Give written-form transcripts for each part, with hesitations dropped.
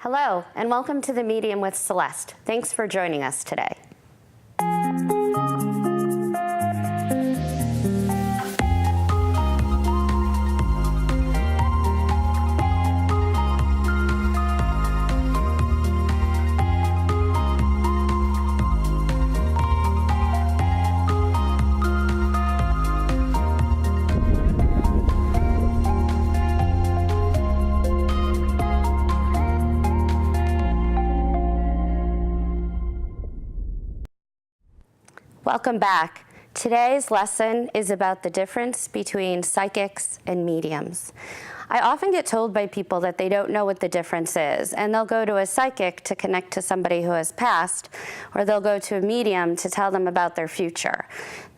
Hello, and welcome to The Medium with Celeste. Thanks for joining us today. Welcome back. Today's lesson is about the difference between psychics and mediums. I often get told by people that they don't know what the difference is, and they'll go to a psychic to connect to somebody who has passed, or they'll go to a medium to tell them about their future.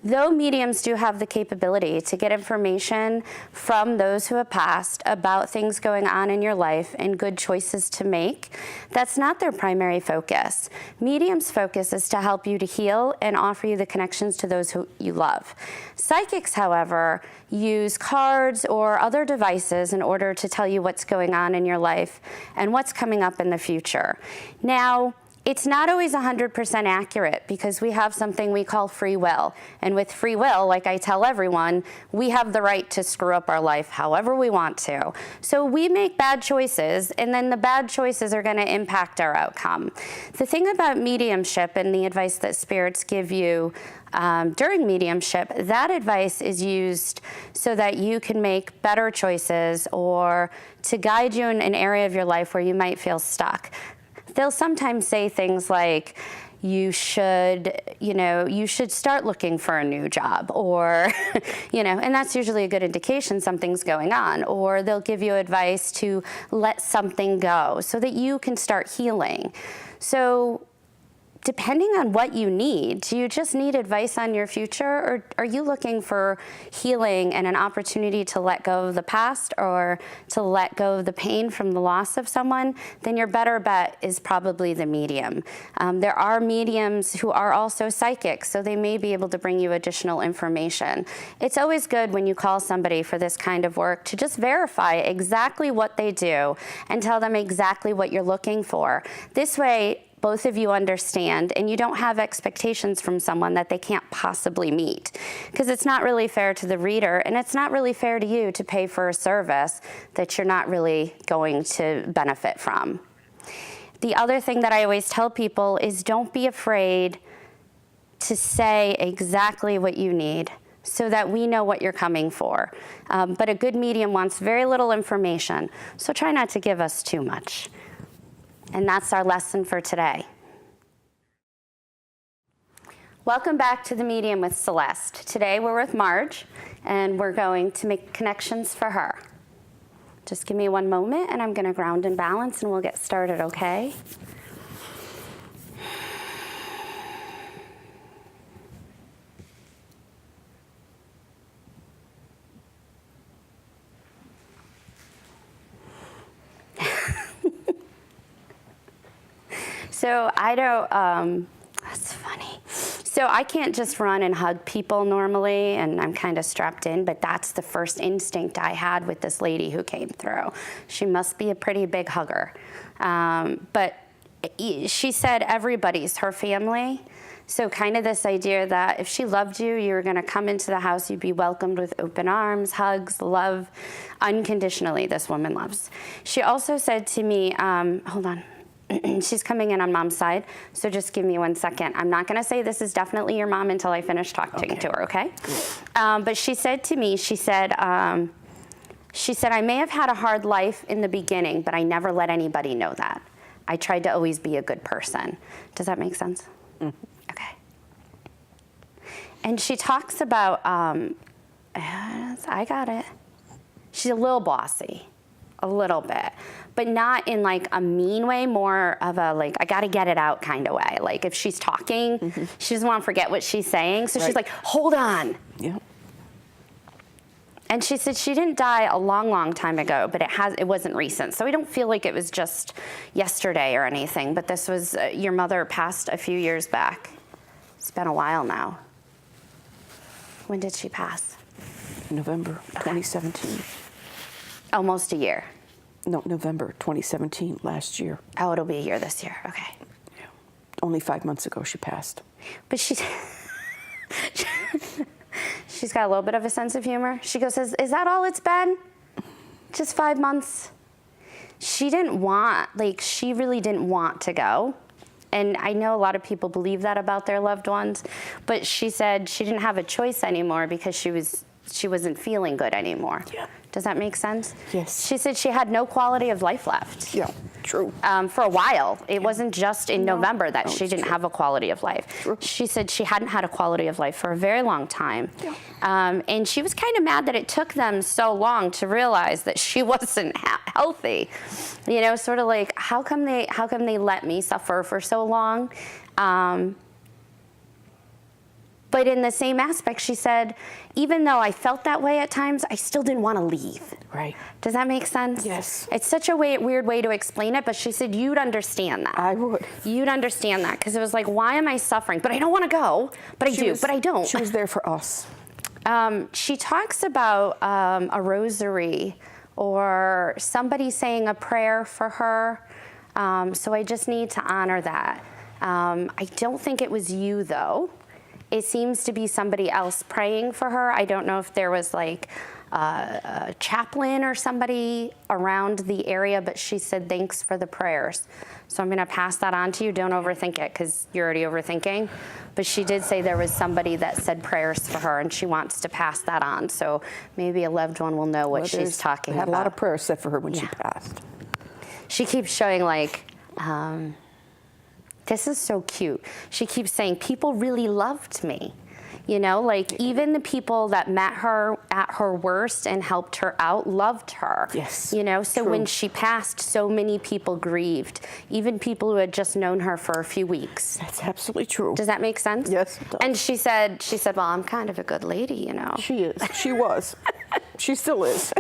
Though mediums do have the capability to get information from those who have passed about things going on in your life and good choices to make, that's not their primary focus. Mediums' focus is to help you to heal and offer you the connections to those who you love. Psychics, however, use cards or other devices in order to tell you what's going on in your life and what's coming up in the future. Now, it's not always 100% accurate because we have something we call free will. And with free will, like I tell everyone, we have the right to screw up our life however we want to. So we make bad choices, and then the bad choices are going to impact our outcome. The thing about mediumship and the advice that spirits give you during mediumship, that advice is used so that you can make better choices or to guide you in an area of your life where you might feel stuck. They'll sometimes say things like, you should start looking for a new job, or, and that's usually a good indication something's going on. Or they'll give you advice to let something go so that you can start healing. So depending on what you need, do you just need advice on your future, or are you looking for healing and an opportunity to let go of the past or to let go of the pain from the loss of someone? Then your better bet is probably the medium. There are mediums who are also psychics, so they may be able to bring you additional information. It's always good when you call somebody for this kind of work to just verify exactly what they do and tell them exactly what you're looking for. This way, both of you understand, and you don't have expectations from someone that they can't possibly meet. Because it's not really fair to the reader, and it's not really fair to you to pay for a service that you're not really going to benefit from. The other thing that I always tell people is don't be afraid to say exactly what you need so that we know what you're coming for. But a good medium wants very little information, so try not to give us too much. And that's our lesson for today. Welcome back to The Medium with Celeste. Today we're with Marge, and we're going to make connections for her. Just give me one moment, and I'm going to ground and balance, and we'll get started, okay? So I don't, that's funny. So I can't just run and hug people normally, and I'm kind of strapped in, but that's the first instinct I had with this lady who came through. She must be a pretty big hugger. But she said everybody's her family. So kind of this idea that if she loved you, you were going to come into the house, you'd be welcomed with open arms, hugs, love, unconditionally, this woman loves. She also said to me, hold on. She's coming in on Mom's side, so just give me 1 second. I'm not going to say this is definitely your mom until I finish talking to her, okay? But she said to me, she said, I may have had a hard life in the beginning, but I never let anybody know that. I tried to always be a good person. Does that make sense? Mm-hmm. Okay. And she talks about, I got it. She's a little bossy. A little bit, but not in like a mean way, more of a like, I got to get it out kind of way. Like if she's talking, she doesn't want to forget what she's saying. So she's like, hold on. Yeah. And she said she didn't die a long, long time ago, but it wasn't recent. So we don't feel like it was just yesterday or anything, but this was, your mother passed a few years back. It's been a while now. When did she pass? November 2017. Almost a year. No, November 2017, last year. Oh, it'll be a year this year. Okay. Yeah. Only 5 months ago she passed. But she's got a little bit of a sense of humor. She goes, is that all it's been? Just 5 months? She really didn't want to go. And I know a lot of people believe that about their loved ones, but she said she didn't have a choice anymore because she wasn't feeling good anymore. Yeah. Does that make sense? Yes. She said she had no quality of life left. Yeah, true. For a while. It wasn't just in November that she didn't true. have a quality of life. True. She said she hadn't had a quality of life for a very long time. Yeah. And she was kind of mad that it took them so long to realize that she wasn't healthy. You know, sort of like, how come they let me suffer for so long? But in the same aspect, she said, even though I felt that way at times, I still didn't want to leave. Right. Does that make sense? Yes. It's such a weird way to explain it, but she said you'd understand that. I would. You'd understand that, because it was like, why am I suffering? But I don't want to go, but but I don't. She was there for us. She talks about a rosary or somebody saying a prayer for her, so I just need to honor that. I don't think it was you, though. It seems to be somebody else praying for her. I don't know if there was like a chaplain or somebody around the area, but she said thanks for the prayers. So I'm going to pass that on to you. Don't overthink it because you're already overthinking. But she did say there was somebody that said prayers for her, and she wants to pass that on. So maybe a loved one will know what she's talking about. I had a lot of prayers said for her when she passed. She keeps showing like... this is so cute. She keeps saying, people really loved me. You know, like even the people that met her at her worst and helped her out loved her. Yes. You know, so true. when she passed, so many people grieved, even people who had just known her for a few weeks. That's absolutely true. Does that make sense? Yes, it does. And she said, well, I'm kind of a good lady, you know. She is. She was. She still is.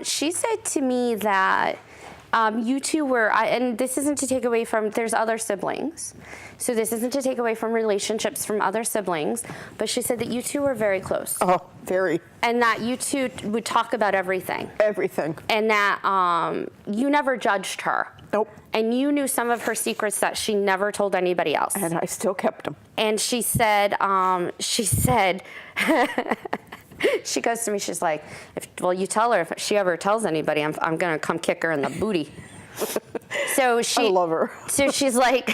She said to me that you two were, and this isn't to take away from, there's other siblings, so this isn't to take away from relationships from other siblings, but she said that you two were very close. Oh, very. And that you two would talk about everything. Everything. And that you never judged her. Nope. And you knew some of her secrets that she never told anybody else. And I still kept them. And she said, she goes to me, she's like, you tell her if she ever tells anybody, I'm going to come kick her in the booty. So I love her. So she's like,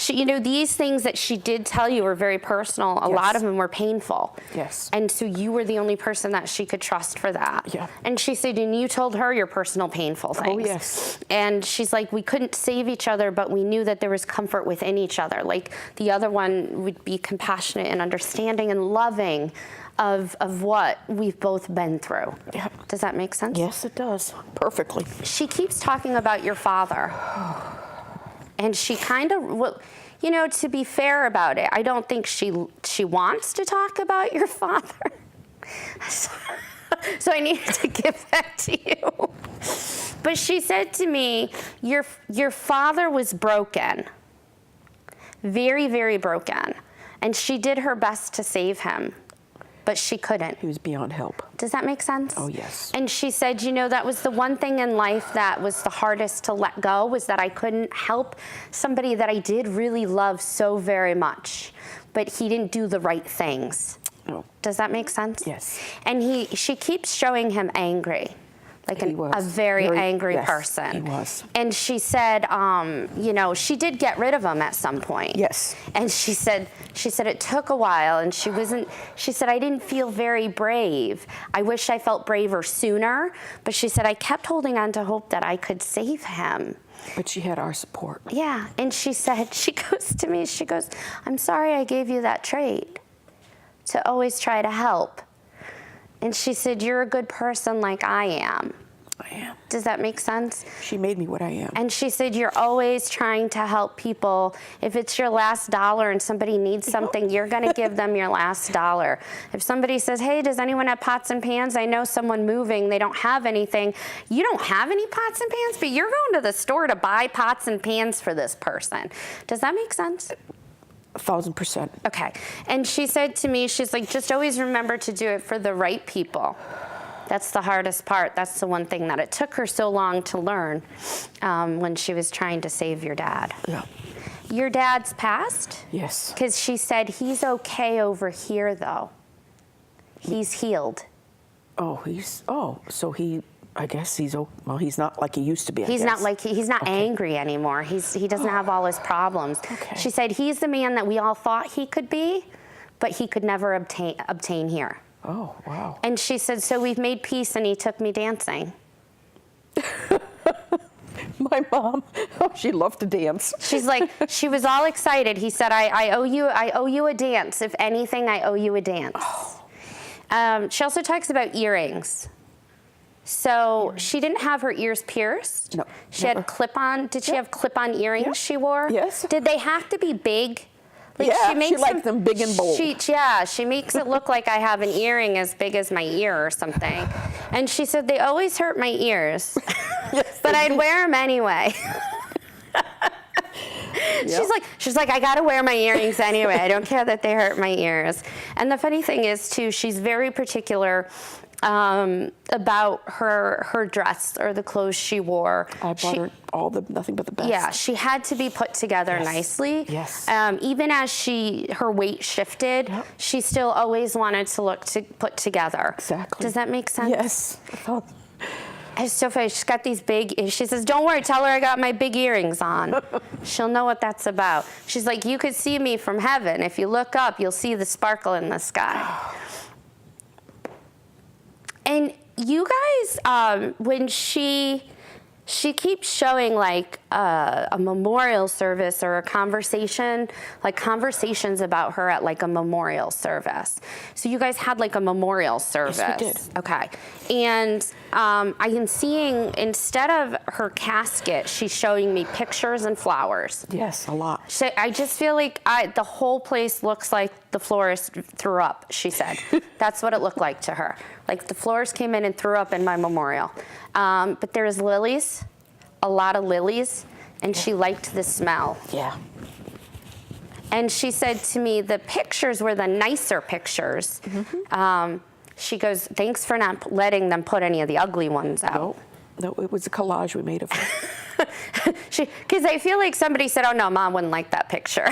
you know, these things that she did tell you were very personal. A lot of them were painful. Yes. And so you were the only person that she could trust for that. Yeah. And she said, and you told her your personal painful things. Oh, yes. And she's like, we couldn't save each other, but we knew that there was comfort within each other. Like the other one would be compassionate and understanding and loving of what we've both been through. Yeah. Does that make sense? Yes, it does. Perfectly. She keeps talking about your father. And she kind of, well, you know, to be fair about it, I don't think she wants to talk about your father. So I needed to give that to you. But she said to me, your father was broken. Very, very broken. And she did her best to save him. But she couldn't. He was beyond help. Does that make sense? Oh, yes. And she said, you know, that was the one thing in life that was the hardest to let go, was that I couldn't help somebody that I did really love so very much, but he didn't do the right things. Oh. Does that make sense? Yes. And she keeps showing him angry. Like a very angry person. He was. And she said, you know, she did get rid of him at some point. Yes. And she said it took a while, and she said, I didn't feel very brave. I wish I felt braver sooner. But she said, I kept holding on to hope that I could save him. But she had our support. Yeah. And she said, she goes to me, she goes, I'm sorry I gave you that trait to always try to help. And she said, you're a good person like I am. I am. Does that make sense? She made me what I am. And she said, you're always trying to help people. If it's your last dollar and somebody needs something, you're going to give them your last dollar. If somebody says, hey, does anyone have pots and pans? I know someone moving, they don't have anything. You don't have any pots and pans, but you're going to the store to buy pots and pans for this person. Does that make sense? 1,000%. Okay. And she said to me, she's like, just always remember to do it for the right people. That's the hardest part. That's the one thing that it took her so long to learn when she was trying to save your dad. Yeah. Your dad's passed? Yes. Because she said he's okay over here, though. He's healed. Oh, so I guess well, he's not like he used to be, He's not like, he's not angry anymore. He doesn't have all his problems. Okay. She said he's the man that we all thought he could be, but he could never obtain here. Oh, wow. And she said, so we've made peace and he took me dancing. My mom, she loved to dance. She's like, she was all excited. He said, I owe you a dance. If anything, I owe you a dance. Oh. She also talks about earrings. So she didn't have her ears pierced. No. She had clip-on. Did she have clip-on earrings she wore? Yes. Did they have to be big? Like, yeah, she liked them big and bold. She makes it look like I have an earring as big as my ear or something. And she said, they always hurt my ears, yes, but I'd wear them anyway. Yep. She's like, I gotta wear my earrings anyway. I don't care that they hurt my ears. And the funny thing is, too, she's very particular about her dress or the clothes she wore. I bought her nothing but the best. Yeah, she had to be put together nicely. Yes. Even as her weight shifted, she still always wanted to look put together. Exactly. Does that make sense? Yes. It's so funny. She's got these big, she says, don't worry, tell her I got my big earrings on. She'll know what that's about. She's like, you could see me from heaven. If you look up, you'll see the sparkle in the sky. And you guys, when she keeps showing like a memorial service or a conversation, like conversations about her at like a memorial service. So you guys had like a memorial service. Yes, we did. Okay. And I am seeing, instead of her casket, she's showing me pictures and flowers. Yes, a lot. I just feel like the whole place looks like the florist threw up, she said. That's what it looked like to her. Like the florist came in and threw up in my memorial. But there's lilies, a lot of lilies, and she liked the smell. Yeah. And she said to me, the pictures were the nicer pictures. Mm-hmm. She goes, thanks for not letting them put any of the ugly ones out. No, it was a collage we made of her. Because I feel like somebody said, oh no, Mom wouldn't like that picture.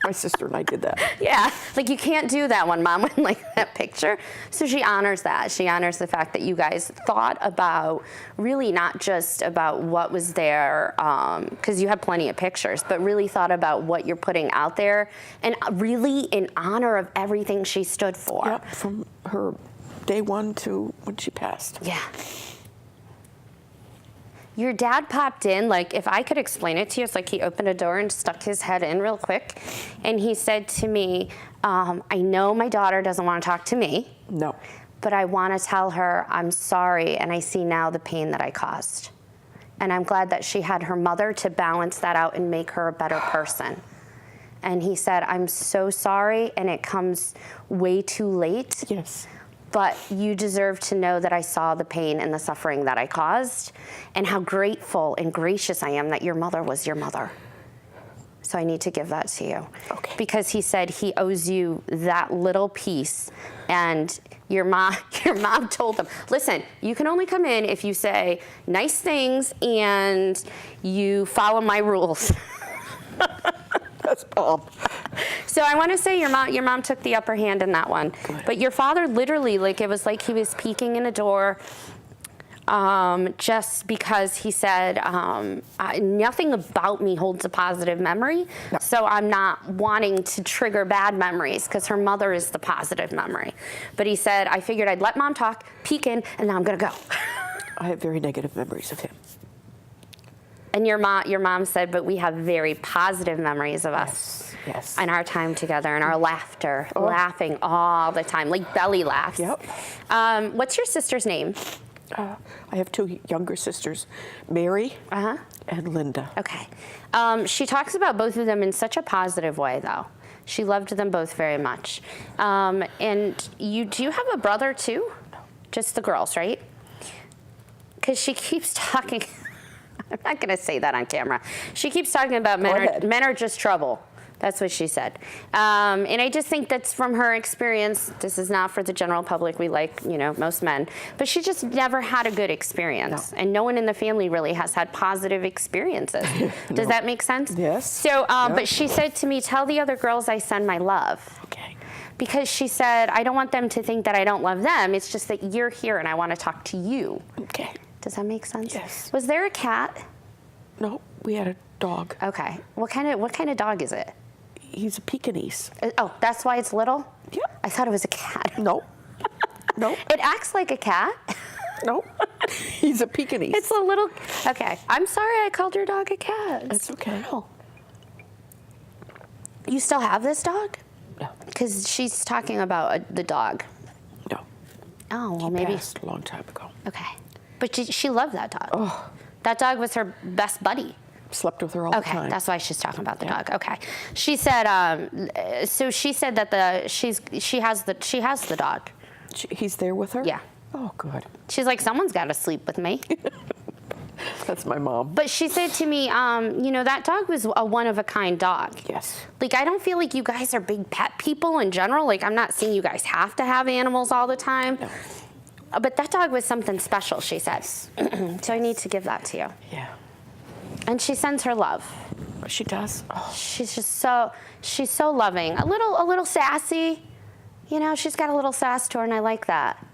My sister and I did that. Yeah, like you can't do that one. Mom wouldn't like that picture. So she honors that. She honors the fact that you guys thought about really not just about what was there, because you had plenty of pictures, but really thought about what you're putting out there and really in honor of everything she stood for. Yep, from her day one to when she passed. Yeah. Your dad popped in, like, if I could explain it to you, it's like he opened a door and stuck his head in real quick. And he said to me, I know my daughter doesn't want to talk to me. No. But I want to tell her I'm sorry, and I see now the pain that I caused. And I'm glad that she had her mother to balance that out and make her a better person. And he said, I'm so sorry, and it comes way too late. Yes. But you deserve to know that I saw the pain and the suffering that I caused and how grateful and gracious I am that your mother was your mother. So I need to give that to you. Okay. Because he said he owes you that little piece. And your mom told him, listen, you can only come in if you say nice things and you follow my rules. That's Mom. So I want to say your mom took the upper hand in that one. Good. But your father literally, like, it was like he was peeking in a door just because he said, nothing about me holds a positive memory. No. So I'm not wanting to trigger bad memories because her mother is the positive memory. But he said, I figured I'd let Mom talk, peek in, and now I'm going to go. I have very negative memories of him. And your mom said, but we have very positive memories of us. Yes. And our time together and our laughter, laughing all the time, like belly laughs. Yep. What's your sister's name? I have two younger sisters, Mary and Linda. Okay. She talks about both of them in such a positive way, though. She loved them both very much. And do you have a brother, too? No. Just the girls, right? Because she keeps talking. I'm not going to say that on camera. She keeps talking about men are just trouble. That's what she said. And I just think that's from her experience. This is not for the general public. We like, most men. But she just never had a good experience. No. And no one in the family really has had positive experiences. Does that make sense? Yes. So, but she said to me, tell the other girls I send my love. Okay. Because she said, I don't want them to think that I don't love them. It's just that you're here and I want to talk to you. Okay. Does that make sense? Yes. Was there a cat? No, we had a dog. Okay. What kind of dog is it? He's a Pekingese. Oh, that's why it's little? Yeah. I thought it was a cat. No. No. It acts like a cat. No. He's a Pekingese. It's a little. Okay. I'm sorry I called your dog a cat. That's okay. Oh. You still have this dog? No. Because she's talking about the dog. No. Oh, well, He maybe. passed a long time ago. Okay. But she loved that dog. Oh. That dog was her best buddy. Slept with her all the time. Okay, that's why she's talking about the dog. Okay, she said. So she said that she has the dog. He's there with her? Yeah. Oh, good. She's like, someone's got to sleep with me. That's my mom. But she said to me, that dog was a one-of-a-kind dog. Yes. Like, I don't feel like you guys are big pet people in general. Like, I'm not saying you guys have to have animals all the time. No. But that dog was something special, she said. So I need to give that to you. Yeah. And she sends her love. She does. Oh. She's so loving. A little sassy. She's got a little sass to her, and I like that.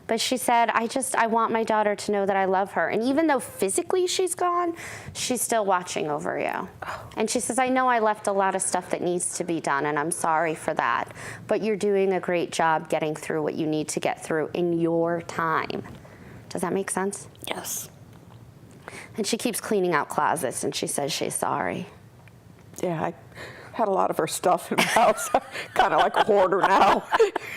But she said, I want my daughter to know that I love her. And even though physically she's gone, she's still watching over you. And she says, I know I left a lot of stuff that needs to be done, and I'm sorry for that. But you're doing a great job getting through what you need to get through in your time. Does that make sense? Yes. And she keeps cleaning out closets, and she says she's sorry. Yeah, I had a lot of her stuff in the house. Kind of like a hoarder now.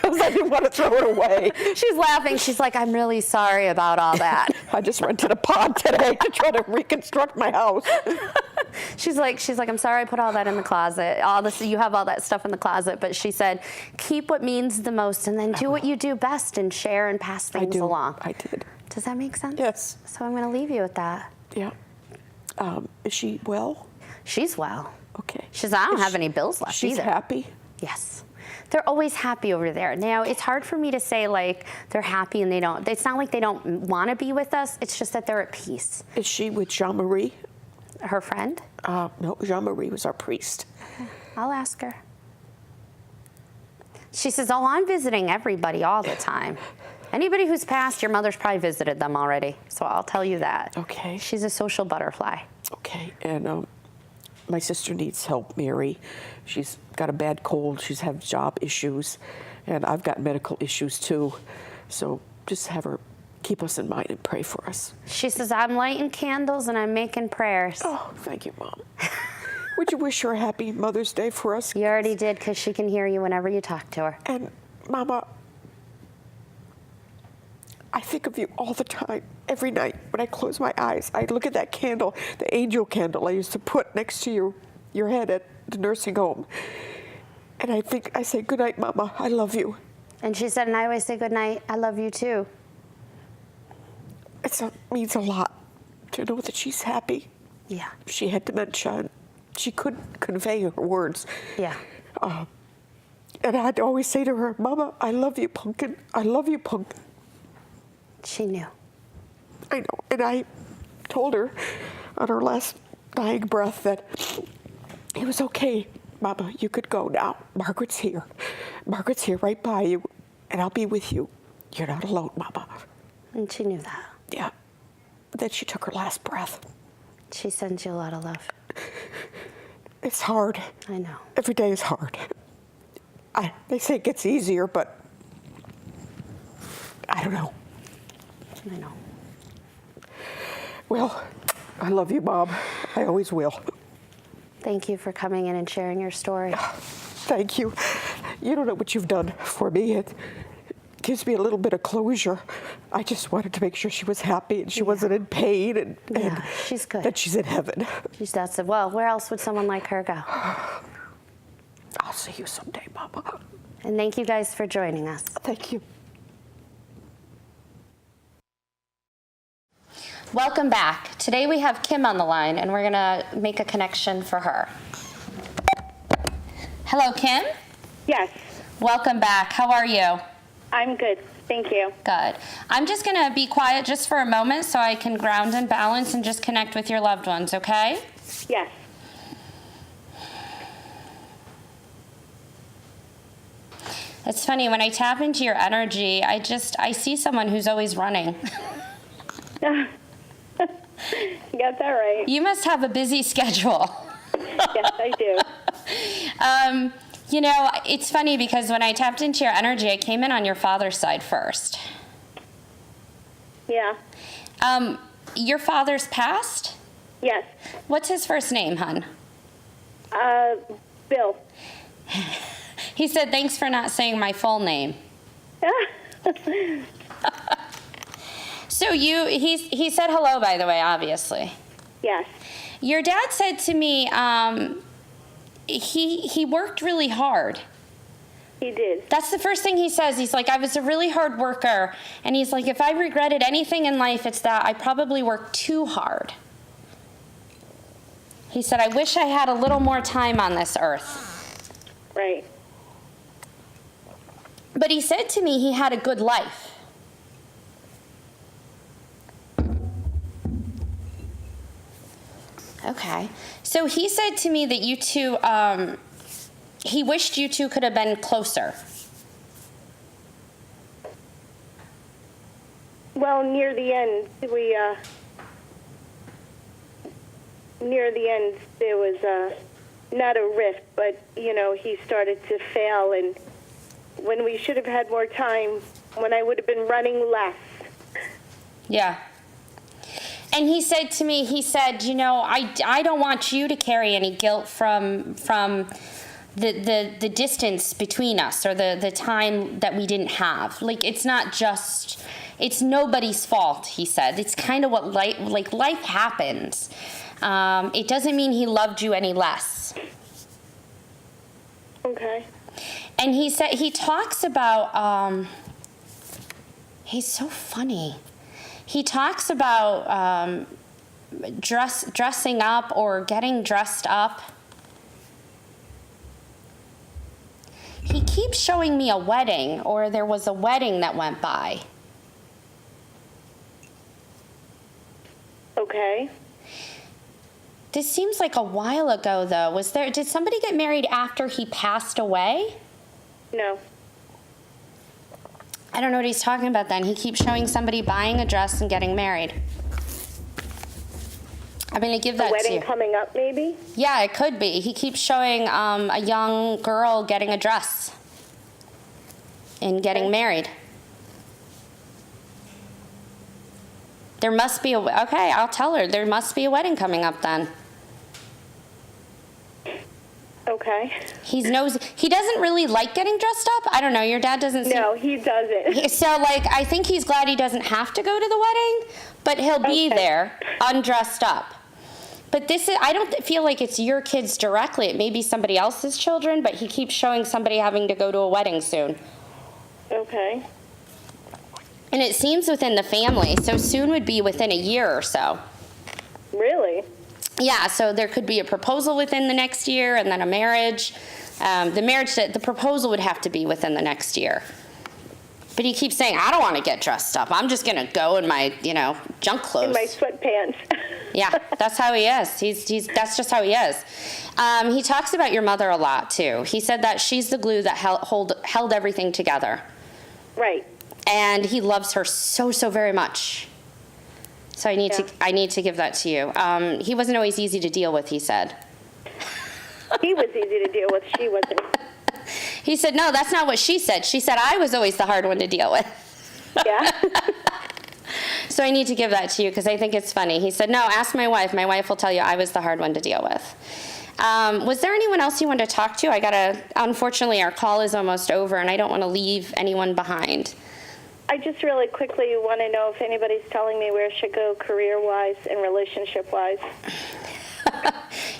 Because I didn't want to throw it away. She's laughing. She's like, I'm really sorry about all that. I just rented a pod today to try to reconstruct my house. She's like, I'm sorry I put all that in the closet. You have all that stuff in the closet. But she said, keep what means the most, and then do what you do best and share and pass things along. I did. Does that make sense? Yes. So I'm going to leave you with that. Yeah. Is she well? She's well. Okay. She says, I don't have any bills left She's either. happy? Yes. They're always happy over there. Now, it's hard for me to say, like, they're happy and it's not like they don't want to be with us. It's just that they're at peace. Is she with Jean-Marie? Her friend? No, Jean-Marie was our priest. I'll ask her. She says, oh, I'm visiting everybody all the time. Anybody who's passed, your mother's probably visited them already. So I'll tell you that. Okay. She's a social butterfly. Okay. And my sister needs help, Mary. She's got a bad cold. She's had job issues. And I've got medical issues, too. So just have her keep us in mind and pray for us. She says, I'm lighting candles and I'm making prayers. Oh, thank you, Mom. Would you wish her a happy Mother's Day for us? You already did, because she can hear you whenever you talk to her. And, Mama, I think of you all the time, every night. When I close my eyes, I look at that candle, the angel candle I used to put next to your head at the nursing home. And I say, good night, Mama, I love you. And she said, and I always say good night, I love you too. It means a lot to know that she's happy. Yeah. She had dementia, and she couldn't convey her words. Yeah. And I'd always say to her, Mama, I love you, Pumpkin. I love you, Pumpkin. She knew. I know. And I told her on her last dying breath that it was okay, Mama, you could go now. Margaret's here. Margaret's here right by you, and I'll be with you. You're not alone, Mama. And she knew that. Yeah. Then she took her last breath. She sends you a lot of love. It's hard. I know. Every day is hard. They say it gets easier, but I don't know. I know. Well, I love you, Mom. I always will. Thank you for coming in and sharing your story. Thank you. You don't know what you've done for me. It gives me a little bit of closure. I just wanted to make sure she was happy and she wasn't in pain and she's good. that she's in heaven. That's it. Well, where else would someone like her go? I'll see you someday, Mama. And thank you guys for joining us. Thank you. Welcome back. Today we have Kim on the line, and we're going to make a connection for her. Hello, Kim. Yes, Welcome back. How are you? I'm good. Thank you. Good. I'm just going to be quiet just for a moment so I can ground and balance and just connect with your loved ones, okay? Yes. It's funny, when I tap into your energy, I see someone who's always running. You got that right. You must have a busy schedule. Yes, I do. You know, it's funny because when I tapped into your energy, I came in on your father's side first. Yeah. Your father's passed? Yes. What's his first name, hun? Bill. He said, thanks for not saying my full name. So he said hello, by the way, obviously. Yes. Your dad said to me, he worked really hard. He did. That's the first thing he says. He's like, I was a really hard worker. And he's like, if I regretted anything in life, it's that I probably worked too hard. He said, I wish I had a little more time on this earth. Right. But he said to me he had a good life. Okay. So he said to me that you two, he wished you two could have been closer. Well, near the end, there was not a rift, but, he started to fail. And when we should have had more time, when I would have been running less. Yeah. And he said to me, I don't want you to carry any guilt from the distance between us or the time that we didn't have. Like, it's nobody's fault, he said. It's kind of what life happens. It doesn't mean he loved you any less. Okay. And he said, he talks about, he's so funny. He talks about dressing up or getting dressed up. He keeps showing me a wedding, or there was a wedding that went by. Okay. This seems like a while ago, though. Did somebody get married after he passed away? No. I don't know what he's talking about then. He keeps showing somebody buying a dress and getting married. I'm going to give that to you. A wedding coming up, maybe? Yeah, it could be. He keeps showing a young girl getting a dress and getting married. There must be okay, I'll tell her. There must be a wedding coming up then. Okay. He doesn't really like getting dressed up. I don't know. Your dad doesn't seem... No, he doesn't. So, I think he's glad he doesn't have to go to the wedding, but he'll be there, undressed up. But I don't feel like it's your kids directly. It may be somebody else's children, but he keeps showing somebody having to go to a wedding soon. Okay. And it seems within the family, so soon would be within a year or so. Really? Yeah, so there could be a proposal within the next year and then a marriage. The proposal would have to be within the next year. But he keeps saying, I don't want to get dressed up. I'm just going to go in my, junk clothes. In my sweatpants. Yeah, that's how he is. That's just how he is. He talks about your mother a lot, too. He said that she's the glue that held everything together. Right. And he loves her so, so very much. So I need to give that to you. He wasn't always easy to deal with, he said. He was easy to deal with. She wasn't. He said, no, that's not what she said. She said I was always the hard one to deal with. Yeah. So I need to give that to you because I think it's funny. He said, no, ask my wife. My wife will tell you I was the hard one to deal with. Was there anyone else you wanted to talk to? Unfortunately, our call is almost over, and I don't want to leave anyone behind. I just really quickly want to know if anybody's telling me where I should go career-wise and relationship-wise.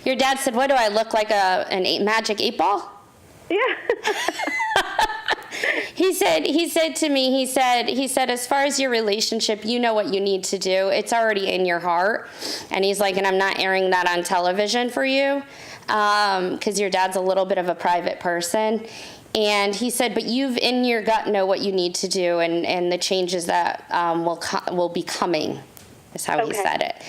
Your dad said, what do I look like, a magic 8 ball? Yeah. He said to me, he said, as far as your relationship, you know what you need to do. It's already in your heart. And he's like, and I'm not airing that on television for you, because your dad's a little bit of a private person. And he said, but you've in your gut know what you need to do, and the changes that will be coming, is how he said it.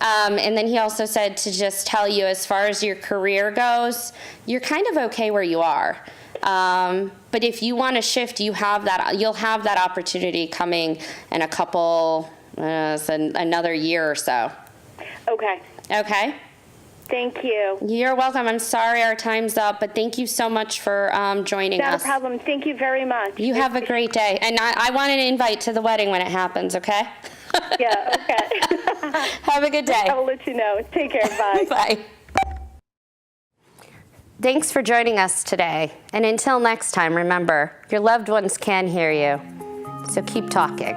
And then he also said to just tell you, as far as your career goes, you're kind of okay where you are. But if you want to shift, you'll have that opportunity coming in a couple, another year or so. Okay. Okay. Thank you. You're welcome. I'm sorry our time's up, but thank you so much for joining us. Not a problem. Thank you very much. You have a great day. And I want an invite to the wedding when it happens, okay? Yeah, okay. Have a good day. I will let you know. Take care. Bye. Bye. Thanks for joining us today. And until next time, remember, your loved ones can hear you. So keep talking.